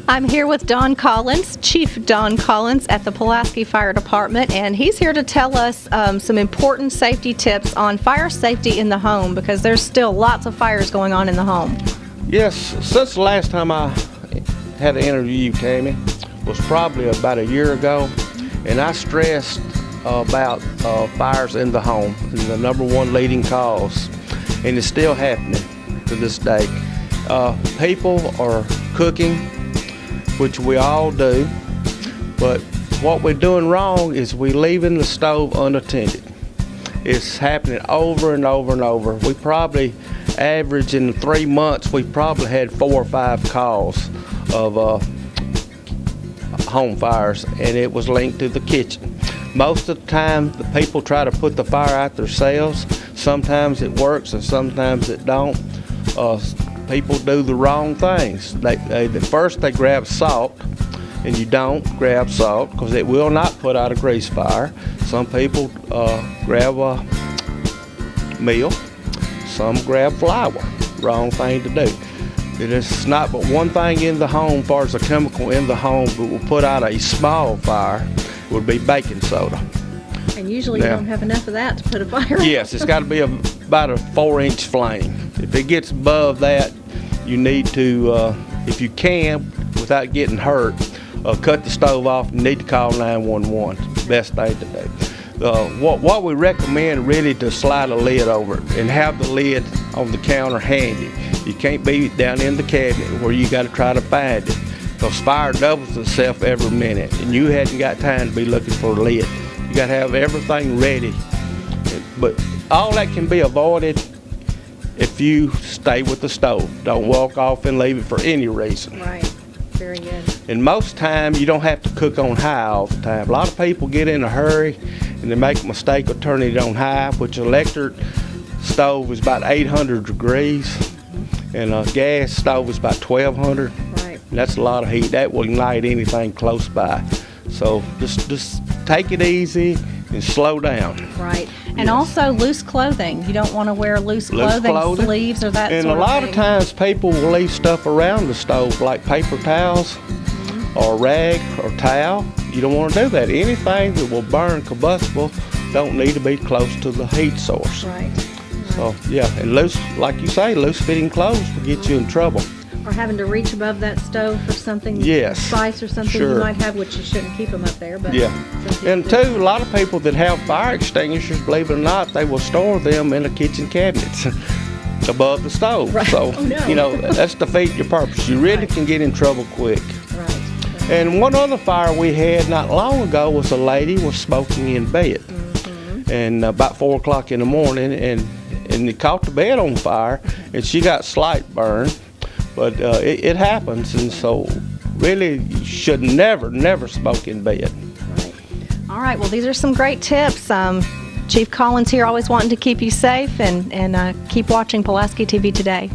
I'm here with Don Collins, Chief Don Collins at the Pulaski Fire Department, and he's here to tell us some important safety tips on fire safety in the home, because there's still lots of fires going on in the home. Yes, since the last time I had an interview you, Tammy, was probably about a year ago, and I stressed about fires in the home and the #1 leading cause, and it's still happening to this day. People are cooking, which we all do, but what we're doing wrong is we're leaving the stove unattended. It's happening over and over and over. We probably average in 3 months, we probably had 4 or 5 calls of home fires, and it was linked to the kitchen. Most of the time, the people try to put the fire out themselves. Sometimes it works and sometimes it don't. People do the wrong things. First they grab salt, and you don't grab salt because it will not put out a grease fire. Some people grab a meal, some grab flour. Wrong thing to do. It is not but one thing in the home, as far as a chemical in the home that will put out a small fire, would be baking soda. And usually you don't have enough of that to put a fire out. Yes, it's got to be about a 4-inch flame. If it gets above that, you need to, if you can, without getting hurt, cut the stove off. You need to call 911. It's the best thing to do. What we recommend really to slide a lid over it and have the lid on the counter handy. You can't be down in the cabinet where you got to try to find it, because fire doubles itself every minute, and you hadn't got time to be looking for a lid. You got to have everything ready. But all that can be avoided if you stay with the stove. Don't walk off and leave it for any reason. Right. Very good. And most time you don't have to cook on high all the time. A lot of people get in a hurry and they make a mistake of turning it on high, which an electric stove is about 800 degrees and a gas stove is about 1200. Right. And that's a lot of heat. That will ignite anything close by. So just take it easy and slow down. Right. And also loose clothing. You don't want to wear loose clothing, sleeves or that and sort of thing. And a lot of times people will leave stuff around the stove like paper towels or rag or towel. You don't want to do that. Anything that will burn combustible don't need to be close to the heat source. Right. So yeah, and loose, like you say, loose fitting clothes will get you in trouble. Or having to reach above that stove for something, yes, spice or something you might have, which you shouldn't keep them up there. But yeah, and too, a lot of people that have fire extinguishers, believe it or not, they will store them in the kitchen cabinets above the stove. Right. So, oh, no. you know, that's defeating your purpose. You really can get in trouble quick. Right. And one other fire we had not long ago was a lady was smoking in bed, and about 4 o'clock in the morning, and it caught the bed on fire, and she got slight burn. But it happens, and so really you should never smoke in bed. Right. All right, well, these are some great tips. Chief Collins here, always wanting to keep you safe, and keep watching Pulaski TV Today.